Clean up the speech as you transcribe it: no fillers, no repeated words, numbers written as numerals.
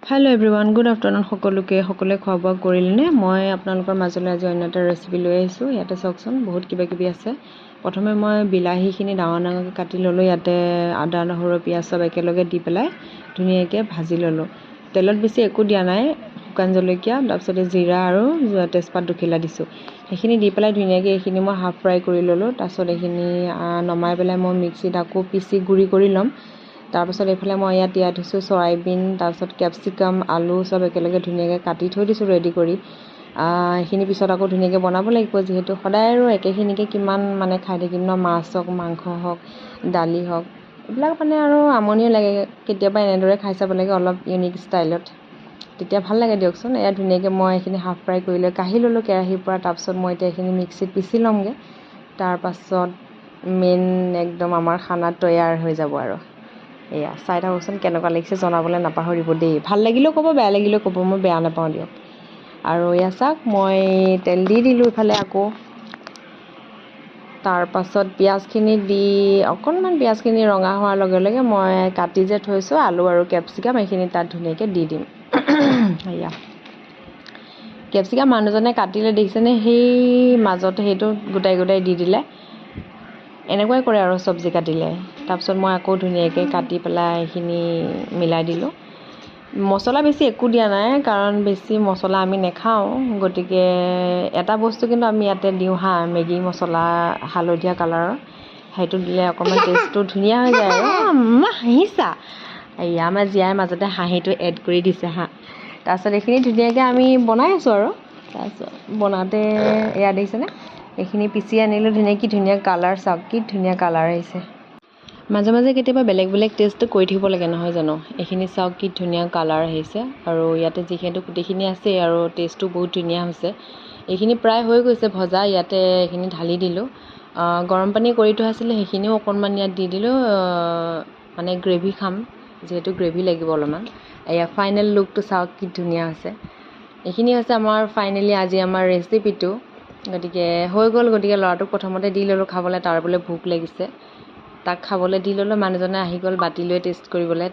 Hello' everyone, good afternoon সকলোকে খোৱা বোৱা কৰিলেনে? মই আপোনালোকৰ মাজলৈ আজি অন্য এটা ৰেচিপি লৈ আহিছোঁ। ইয়াতে চাওকচোন, বহুত কিবাকিবি আছে। প্ৰথমে মই বিলাহীখিনি ডাঙৰ ডাঙৰকৈ কাটি ল'লোঁ। ইয়াতে আদা নহৰু পিঁয়াজ চব একেলগে দি পেলাই ধুনীয়াকৈ ভাজি ল'লোঁ। তেলত বেছি একো দিয়া নাই, শুকান জলকীয়া, তাৰপিছতে জিৰা আৰু তেজপাত দুখিলা দিছোঁ। সেইখিনি দি পেলাই ধুনীয়াকৈ এইখিনি মই হাফ ফ্ৰাই কৰি ল'লোঁ। তাৰপিছত এইখিনি নমাই পেলাই মই মিক্সিত আকৌ পিচি গুড়ি কৰি ল'ম। তাৰপাছত এইফালে মই ইয়াত তিয়াই থৈছোঁ চয়াবিন, তাৰপিছত কেপচিকাম, আলু চব একেলগে ধুনীয়াকৈ কাটি থৈ দিছোঁ ৰেডি কৰি। এইখিনি পিছত আকৌ ধুনীয়াকৈ বনাব লাগিব, যিহেতু সদায় আৰু একেখিনিকে কিমান খাই থাকিম ন। মাছ হওক, মাংস হওক, দালি হওক, এইবিলাক আৰু আমনিও লাগে। কেতিয়াবা এনেদৰে খাই চাব লাগে, অলপ ইউনিক ষ্টাইলত, তেতিয়া ভাল লাগে দিয়কচোন। এয়া ধুনীয়াকৈ মই এইখিনি হাফ ফ্ৰাই কৰি লৈ কাঢ়ি ল'লোঁ কেৰাহীৰ পৰা। তাৰপিছত মই এতিয়া এইখিনি মিক্সিত পিচি ল'মগৈ। তাৰপাছত মেইন একদম আমাৰ খানা তৈয়াৰ হৈ যাব আৰু। এয়া চাই থাকোঁচোন কেনেকুৱা লাগিছে, জনাবলৈ নাপাহৰিব দেই। ভাল লাগিলেও ক'ব, বেয়া লাগিলেও ক'ব, মই বেয়া নাপাওঁ দিয়ক। আৰু এয়া চাওক, মই তেল দি দিলোঁ ইফালে আকৌ। তাৰপাছত পিঁয়াজখিনি দি অকণমান পিঁয়াজখিনি ৰঙা হোৱাৰ লগে লগে মই কাটি যে থৈছোঁ আলু আৰু কেপচিকাম, এইখিনি তাত ধুনীয়াকৈ দি দিম। এয়া কেপচিকাম মানুহজনে কাটিলে দেখিছেনে, সেই মাজতে সেইটো গোটাই গোটাই দি দিলে। এনেকুৱাই কৰে আৰু চব্জি কাটিলে। তাৰপিছত মই আকৌ ধুনীয়াকৈ কাটি পেলাই এইখিনি মিলাই দিলোঁ। মছলা বেছি একো দিয়া নাই, কাৰণ বেছি মছলা আমি নাখাওঁ। গতিকে এটা বস্তু কিন্তু আমি ইয়াতে দিওঁ মেগী মছলা, হালধীয়া কালাৰৰ, সেইটো দিলে অকণমান টেষ্টটো ধুনীয়া হৈ যায় আৰু। হাঁহিছা? এয়া আমাৰ জীয়াই মাজতে হাঁহিটো এড কৰি দিছে তাৰপিছত এইখিনি ধুনীয়াকৈ আমি বনাই আছোঁ আৰু। তাৰপিছত বনাওঁতে এয়া দেখিছেনে, এইখিনি পিচি আনিলোঁ ধুনীয়া। কি ধুনীয়া কালাৰ, চাওক কি ধুনীয়া কালাৰ আহিছে। মাজে মাজে কেতিয়াবা বেলেগ বেলেগ টেষ্ট কৰি থাকিব লাগে, নহয় জানো? এইখিনি চাওক কি ধুনীয়া কালাৰ আহিছে। আৰু ইয়াতে যিহেতু গোটেইখিনি আছে আৰু টেষ্টটো বহুত ধুনীয়া হৈছে। এইখিনি প্ৰায় হৈ গৈছে ভজা, ইয়াতে এইখিনি ঢালি দিলোঁ। গৰম পানী কৰি থোৱা আছিলে, সেইখিনিও অকণমান ইয়াত দি দিলোঁ। গ্ৰেভি খাম, যিহেতু গ্ৰেভি লাগিব অলপমান। এয়া ফাইনেল লুকটো চাওক কি ধুনীয়া হৈছে। এইখিনি হৈছে আমাৰ ফাইনেলি আজি আমাৰ ৰেচিপিটো। গতিকে হৈ গ'ল। গতিকে ল'ৰাটোক প্ৰথমতে দি ল'লোঁ খাবলৈ, তাৰ বোলে ভোক লাগিছে। তাক খাবলৈ দি ল'লোঁ। মানুহজনে আহি গ'ল বাতি লৈ টেষ্ট কৰিবলৈ।